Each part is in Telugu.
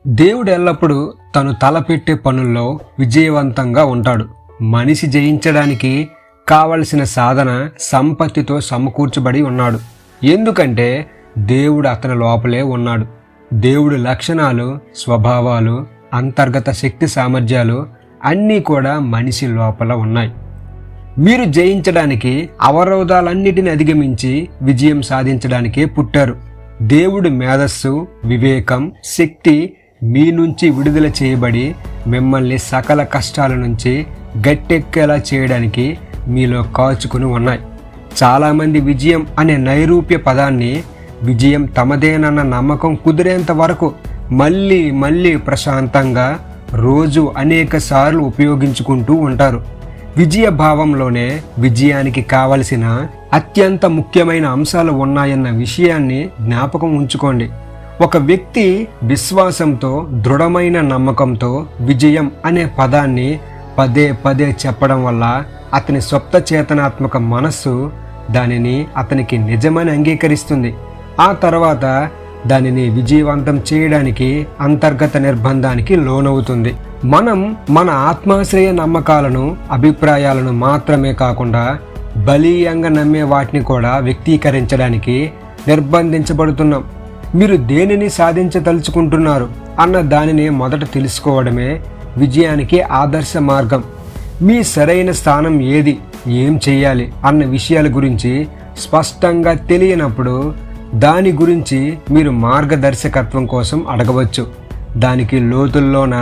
దేవుడు ఎల్లప్పుడూ తను తలపెట్టే పనుల్లో విజయవంతంగా ఉంటాడు. మనిషి జయించడానికి కావలసిన సాధన సంపత్తితో సమకూర్చబడి ఉన్నాడు. ఎందుకంటే దేవుడు అతని లోపలే ఉన్నాడు. దేవుడి లక్షణాలు, స్వభావాలు, అంతర్గత శక్తి సామర్థ్యాలు అన్నీ కూడా మనిషి లోపల ఉన్నాయి. మీరు జయించడానికి, అవరోధాలన్నిటిని అధిగమించి విజయం సాధించడానికే పుట్టారు. దేవుడి మేధస్సు, వివేకం, శక్తి మీ నుంచి విడుదల చేయబడి మిమ్మల్ని సకల కష్టాల నుంచి గట్టెక్కేలా చేయడానికి మీలో కాచుకుని ఉన్నాయి. చాలామంది విజయం అనే నైరూప్య పదాన్ని విజయం తమదేనన్న నమ్మకం కుదిరేంత వరకు మళ్ళీ మళ్ళీ ప్రశాంతంగా రోజు అనేక సార్లు ఉపయోగించుకుంటూ ఉంటారు. విజయ భావంలోనే విజయానికి కావలసిన అత్యంత ముఖ్యమైన అంశాలు ఉన్నాయన్న విషయాన్ని జ్ఞాపకం ఉంచుకోండి. ఒక వ్యక్తి విశ్వాసంతో, దృఢమైన నమ్మకంతో విజయం అనే పదాన్ని పదే పదే చెప్పడం వల్ల అతని సొంత చేతనాత్మక మనస్సు దానిని అతనికి నిజమని అంగీకరిస్తుంది. ఆ తర్వాత దానిని విజయవంతం చేయడానికి అంతర్గత నిర్బంధానికి లోనవుతుంది. మనం మన ఆత్మాశ్రయ నమ్మకాలను, అభిప్రాయాలను మాత్రమే కాకుండా బలీయంగా నమ్మే వాటిని కూడా వ్యక్తీకరించడానికి నిర్బంధించబడుతున్నాం. మీరు దేనిని సాధించదలుచుకుంటున్నారు అన్న దానిని మొదట తెలుసుకోవడమే విజయానికి ఆదర్శ మార్గం. మీ సరైన స్థానం ఏది, ఏం చేయాలి అన్న విషయాల గురించి స్పష్టంగా తెలియనప్పుడు దాని గురించి మీరు మార్గదర్శకత్వం కోసం అడగవచ్చు. దానికి లోతుల్లోన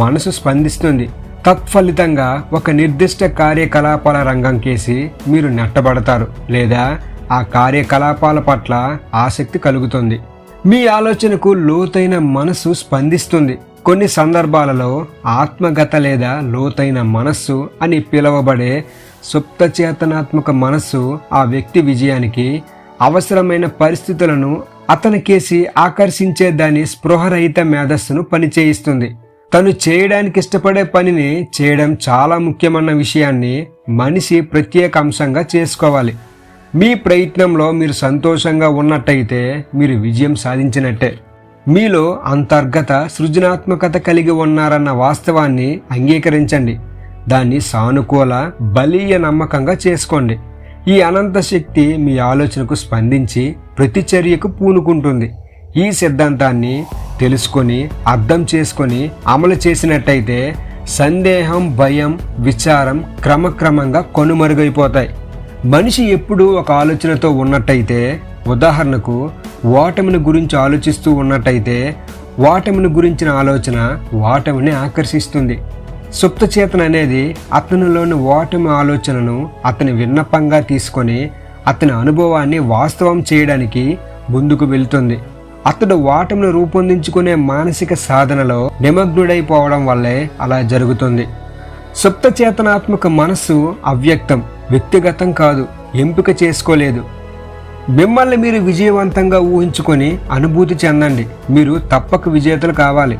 మనసు స్పందిస్తుంది. తత్ఫలితంగా ఒక నిర్దిష్ట కార్యకలాపాల రంగం కేసి మీరు నెట్టబడతారు, లేదా ఆ కార్యకలాపాల పట్ల ఆసక్తి కలుగుతుంది. మీ ఆలోచనకు లోతైన మనస్సు స్పందిస్తుంది. కొన్ని సందర్భాలలో ఆత్మగత లేదా లోతైన మనస్సు అని పిలువబడే సుప్త చేతనాత్మక మనస్సు ఆ వ్యక్తి విజయానికి అవసరమైన పరిస్థితులను అతనికేసి ఆకర్షించే దాని స్పృహరహిత మేధస్సును పనిచేయిస్తుంది. తను చేయడానికి ఇష్టపడే పనిని చేయడం చాలా ముఖ్యమన్న విషయాన్ని మనిషి ప్రత్యేక అంశంగా చేసుకోవాలి. మీ ప్రయత్నంలో మీరు సంతోషంగా ఉన్నట్టయితే మీరు విజయం సాధించినట్టే. మీలో అంతర్గత సృజనాత్మకత కలిగి ఉన్నారన్న వాస్తవాన్ని అంగీకరించండి. దాన్ని సానుకూల, బలీయ నమ్మకంగా చేసుకోండి. ఈ అనంత శక్తి మీ ఆలోచనకు స్పందించి ప్రతిచర్యకు పూనుకుంటుంది. ఈ సిద్ధాంతాన్ని తెలుసుకొని, అర్థం చేసుకొని అమలు చేసినట్టయితే సందేహం, భయం, విచారం క్రమక్రమంగా కనుమరుగైపోతాయి. మనిషి ఎప్పుడూ ఒక ఆలోచనతో ఉన్నట్టయితే, ఉదాహరణకు ఓటమిని గురించి ఆలోచిస్తూ ఉన్నట్టయితే, ఓటమిని గురించిన ఆలోచన ఓటమిని ఆకర్షిస్తుంది. సుప్తచేతన అనేది అతనిలోని ఓటమి ఆలోచనను అతని విన్నపంగా తీసుకొని అతని అనుభవాన్ని వాస్తవం చేయడానికి ముందుకు వెళ్తుంది. అతడు ఓటమిని రూపొందించుకునే మానసిక సాధనలో నిమగ్నుడైపోవడం వల్లే అలా జరుగుతుంది. సుప్తచేతనాత్మక మనస్సు అవ్యక్తం, వ్యక్తిగతం కాదు, ఎంపిక చేసుకోలేదు. మిమ్మల్ని మీరు విజయవంతంగా ఊహించుకొని అనుభూతి చెందండి. మీరు తప్పక విజేతలు కావాలి.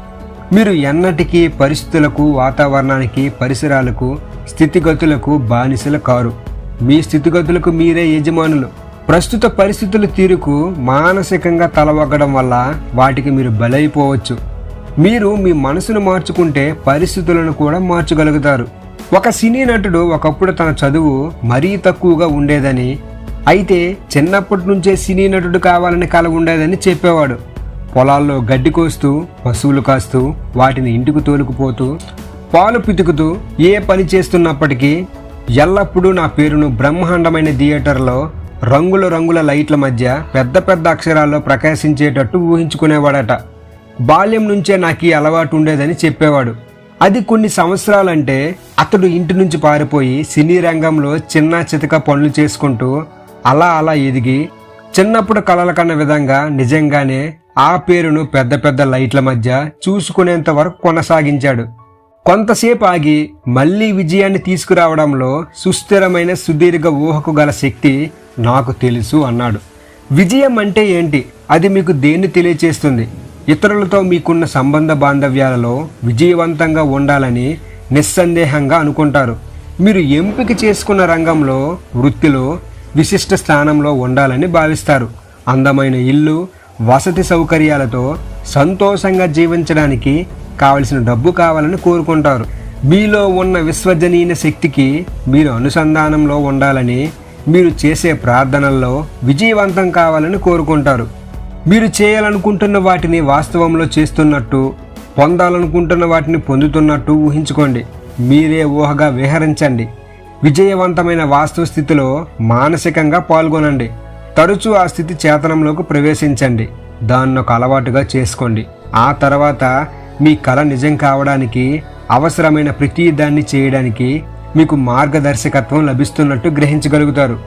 మీరు ఎన్నటికీ పరిస్థితులకు, వాతావరణానికి, పరిసరాలకు, స్థితిగతులకు బానిసలు కారు. మీ స్థితిగతులకు మీరే యజమానులు. ప్రస్తుత పరిస్థితుల తీరుకు మానసికంగా తలవగ్గడం వల్ల వాటికి మీరు బలైపోవచ్చు. మీరు మీ మనసును మార్చుకుంటే పరిస్థితులను కూడా మార్చగలుగుతారు. ఒక సినీ నటుడు ఒకప్పుడు తన చదువు మరీ తక్కువగా ఉండేదని, అయితే చిన్నప్పటి నుంచే సినీ నటుడు కావాలని కల ఉండేదని చెప్పేవాడు. పొలాల్లో గడ్డి కోస్తూ, పశువులు కాస్తూ, వాటిని ఇంటికి తోలుకుపోతూ, పాలు పితుకుతూ ఏ పని చేస్తున్నప్పటికీ ఎల్లప్పుడూ నా పేరును బ్రహ్మాండమైన థియేటర్లో రంగుల రంగుల లైట్ల మధ్య పెద్ద పెద్ద అక్షరాల్లో ప్రకాశించేటట్టు ఊహించుకునేవాడట. బాల్యం నుంచే నాకు ఈ అలవాటు ఉండేదని చెప్పేవాడు. అది కొన్ని సంవత్సరాలంటే అతడు ఇంటి నుంచి పారిపోయి సినీ రంగంలో చిన్న చితక పనులు చేసుకుంటూ అలా అలా ఎదిగి చిన్నప్పుడు కలలు కన్న విధంగా నిజంగానే ఆ పేరును పెద్ద పెద్ద లైట్ల మధ్య చూసుకునేంత వరకు కొనసాగించాడు. కొంతసేపు ఆగి మళ్లీ విజయాన్ని తీసుకురావడంలో సుస్థిరమైన సుదీర్ఘ ఊహకు గల శక్తి నాకు తెలుసు అన్నాడు. విజయం అంటే ఏంటి? అది మీకు దేన్ని తెలియచేస్తుంది? ఇతరులతో మీకున్న సంబంధ బాంధవ్యాలలో విజయవంతంగా ఉండాలని నిస్సందేహంగా అనుకుంటారు. మీరు ఎంపిక చేసుకున్న రంగంలో, వృత్తిలో విశిష్ట స్థానంలో ఉండాలని భావిస్తారు. అందమైన ఇల్లు, వసతి సౌకర్యాలతో సంతోషంగా జీవించడానికి కావలసిన డబ్బు కావాలని కోరుకుంటారు. మీలో ఉన్న విశ్వజనీయ శక్తికి మీరు అనుసంధానంలో ఉండాలని, మీరు చేసే ప్రార్థనల్లో విజయవంతం కావాలని కోరుకుంటారు. మీరు చేయాలనుకుంటున్న వాటిని వాస్తవంలో చేస్తున్నట్టు, పొందాలనుకుంటున్న వాటిని పొందుతున్నట్టు ఊహించుకోండి. మీరే ఊహగా విహరించండి. విజయవంతమైన వాస్తవ స్థితిలో మానసికంగా పాల్గొనండి. తరచూ ఆ స్థితి చేతనంలోకి ప్రవేశించండి. దాన్ని ఒక అలవాటుగా చేసుకోండి. ఆ తర్వాత మీ కల నిజం కావడానికి అవసరమైన ప్రతి దాన్ని చేయడానికి మీకు మార్గదర్శకత్వం లభిస్తున్నట్టు గ్రహించగలుగుతారు.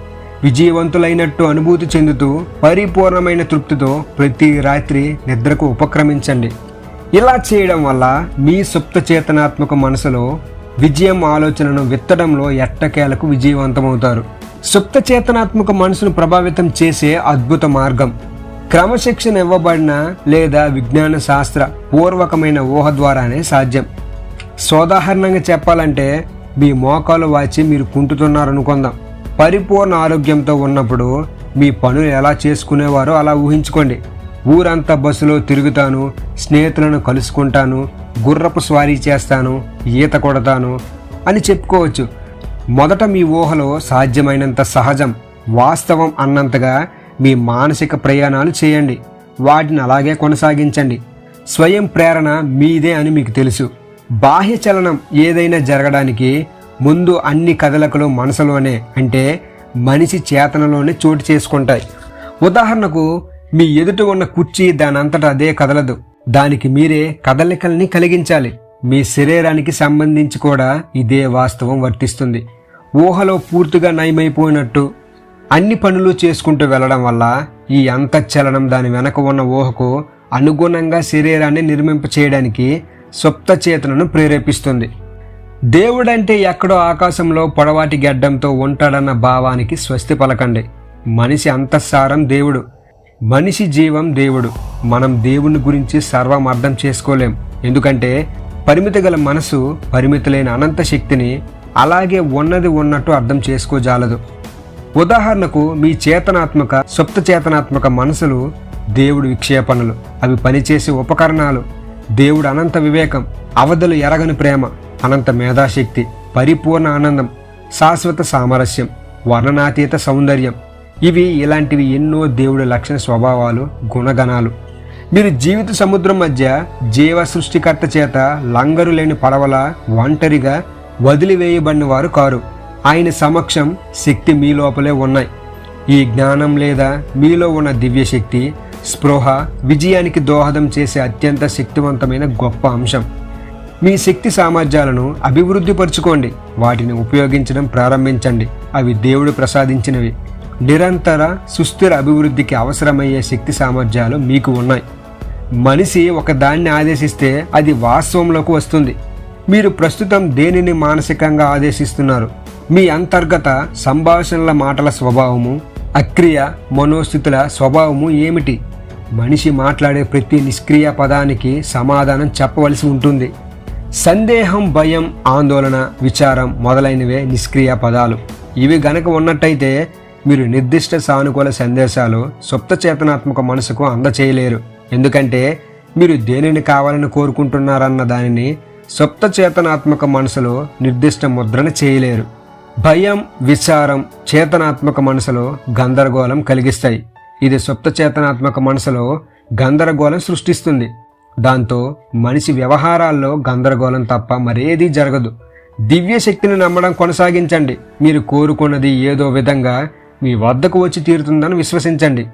విజయవంతులైనట్టు అనుభూతి చెందుతూ పరిపూర్ణమైన తృప్తితో ప్రతి రాత్రి నిద్రకు ఉపక్రమించండి. ఇలా చేయడం వల్ల మీ సుప్త చేతనాత్మక మనసులో విజయం ఆలోచనను విత్తడంలో ఎట్టకేలకు విజయవంతమవుతారు. సుప్త చేతనాత్మక మనసును ప్రభావితం చేసే అద్భుత మార్గం క్రమశిక్షణ ఇవ్వబడిన లేదా విజ్ఞాన శాస్త్ర పూర్వకమైన ఊహ ద్వారానే సాధ్యం. సోదాహరణంగా చెప్పాలంటే, మీ మోకాలు వాచి మీరు కుంటున్నారనుకుందాం. పరిపూర్ణ ఆరోగ్యంతో ఉన్నప్పుడు మీ పనులు ఎలా చేసుకునేవారో అలా ఊహించుకోండి. ఊరంతా బస్సులో తిరుగుతాను, స్నేహితులను కలుసుకుంటాను, గుర్రపు స్వారీ చేస్తాను, ఈత కొడతాను అని చెప్పుకోవచ్చు. మొదట మీ ఊహలో సాధ్యమైనంత సహజం, వాస్తవం అన్నంతగా మీ మానసిక ప్రయాణాలు చేయండి. వాటిని అలాగే కొనసాగించండి. స్వయం ప్రేరణ మీదే అని మీకు తెలుసు. బాహ్య చలనం ఏదైనా జరగడానికి ముందు అన్ని కదలికలు మనసులోనే, అంటే మనిషి చేతనలోనే చోటు చేసుకుంటాయి. ఉదాహరణకు, మీ ఎదుట ఉన్న కుర్చీ దానంతటా అదే కదలదు. దానికి మీరే కదలికల్ని కలిగించాలి. మీ శరీరానికి సంబంధించి కూడా ఇదే వాస్తవం వర్తిస్తుంది. ఊహలో పూర్తిగా నయమైపోయినట్టు అన్ని పనులు చేసుకుంటూ వెళ్ళడం వల్ల ఈ అంతఃచలనం దాని వెనక ఉన్న ఊహకు అనుగుణంగా శరీరాన్ని నిర్మింప చేయడానికి సుప్త చేతనను ప్రేరేపిస్తుంది. దేవుడంటే ఎక్కడో ఆకాశంలో పొడవాటి గడ్డంతో ఉంటాడన్న భావానికి స్వస్తి పలకండి. మనిషి అంతఃసారం దేవుడు, మనిషి జీవం దేవుడు. మనం దేవుని గురించి సర్వం అర్థం చేసుకోలేం. ఎందుకంటే పరిమితి గల మనసు పరిమితులైన అనంత శక్తిని అలాగే ఉన్నది ఉన్నట్టు అర్థం చేసుకోజాలదు. ఉదాహరణకు, మీ చేతనాత్మక సుప్త చేతనాత్మక మనసులు దేవుడు విక్షేపణలు, అవి పనిచేసే ఉపకరణాలు. దేవుడు అనంత వివేకం, అవధులు ఎరగని ప్రేమ, అనంత మేధాశక్తి, పరిపూర్ణ ఆనందం, శాశ్వత సామరస్యం, వర్ణనాతీత సౌందర్యం. ఇవి ఇలాంటివి ఎన్నో దేవుడి లక్షణ స్వభావాలు, గుణగణాలు. మీరు జీవిత సముద్రం మధ్య జీవ సృష్టికర్త చేత లంగరు లేని పడవల ఒంటరిగా వదిలివేయబడిన వారు కారు. ఆయన సమక్షం శక్తి మీ లోపలే ఉన్నాయి. ఈ జ్ఞానం లేదా మీలో ఉన్న దివ్యశక్తి, స్పృహ విజయానికి దోహదం చేసే అత్యంత శక్తివంతమైన గొప్ప అంశం. మీ శక్తి సామర్థ్యాలను అభివృద్ధిపరచుకోండి. వాటిని ఉపయోగించడం ప్రారంభించండి. అవి దేవుడు ప్రసాదించినవి. నిరంతర సుస్థిర అభివృద్ధికి అవసరమయ్యే శక్తి సామర్థ్యాలు మీకు ఉన్నాయి. మనిషి ఒక దాన్ని ఆదేశిస్తే అది వాస్తవంలోకి వస్తుంది. మీరు ప్రస్తుతం దేనిని మానసికంగా ఆదేశిస్తున్నారు? మీ అంతర్గత సంభాషణల మాటల స్వభావము, అక్రియ మనోస్థితుల స్వభావము ఏమిటి? మనిషి మాట్లాడే ప్రతి నిష్క్రియ పదానికి సమాధానం చెప్పవలసి ఉంటుంది. సందేహం, భయం, ఆందోళన, విచారం మొదలైనవే నిష్క్రియ పదాలు. ఇవి గనక ఉన్నట్టయితే మీరు నిర్దిష్ట సానుకూల సందేశాలు సుప్త చేతనాత్మక మనసుకు అందచేయలేరు. ఎందుకంటే మీరు దేనిని కావాలని కోరుకుంటున్నారన్న దానిని సుప్త చేతనాత్మక మనసులో నిర్దిష్ట ముద్రణ చేయలేరు. భయం, విచారం చేతనాత్మక మనసులో గందరగోళం కలిగిస్తాయి. ఇది సుప్త చేతనాత్మక మనసులో గందరగోళం సృష్టిస్తుంది. దాంతో మనిషి వ్యవహారాల్లో గందరగోళం తప్ప మరేదీ జరగదు. దివ్య శక్తిని నమ్మడం కొనసాగించండి. మీరు కోరుకున్నది ఏదో విధంగా మీ వద్దకు వచ్చి తీరుతుందని విశ్వసించండి.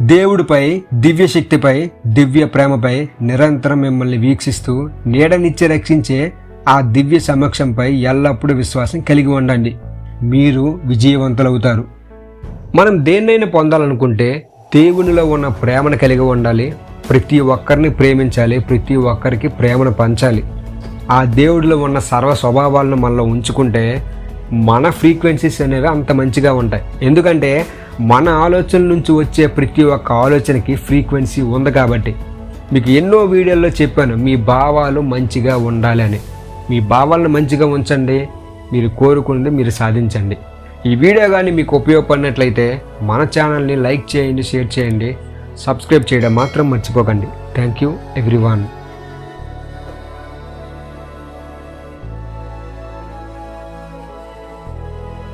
దేవుడిపై, దివ్య శక్తిపై, దివ్య ప్రేమపై నిరంతరం మిమ్మల్ని వీక్షిస్తూ నీడనిచ్చి రక్షించే ఆ దివ్య సమక్షంపై ఎల్లప్పుడూ విశ్వాసం కలిగి ఉండండి. మీరు విజయవంతులవుతారు. మనం దేన్నైనా పొందాలనుకుంటే దేవునిలో ఉన్న ప్రేమను కలిగి ఉండాలి. ప్రతి ఒక్కరిని ప్రేమించాలి. ప్రతి ఒక్కరికి ప్రేమను పంచాలి. ఆ దేవుడిలో ఉన్న సర్వ స్వభావాలను మనలో ఉంచుకుంటే మన ఫ్రీక్వెన్సీస్ అనేవి అంత మంచిగా ఉంటాయి. ఎందుకంటే మన ఆలోచనల నుంచి వచ్చే ప్రతి ఒక్క ఆలోచనకి ఫ్రీక్వెన్సీ ఉంది కాబట్టి. మీకు ఎన్నో వీడియోల్లో చెప్పాను, మీ భావాలు మంచిగా ఉండాలి అని. మీ భావాలను మంచిగా ఉంచండి. మీరు కోరుకున్నది మీరు సాధించండి. ఈ వీడియో కానీ మీకు ఉపయోగపడినట్లయితే మన ఛానల్ని లైక్ చేయండి, షేర్ చేయండి. సబ్స్క్రైబ్ చేయడం మాత్రం మర్చిపోకండి. Thank you everyone.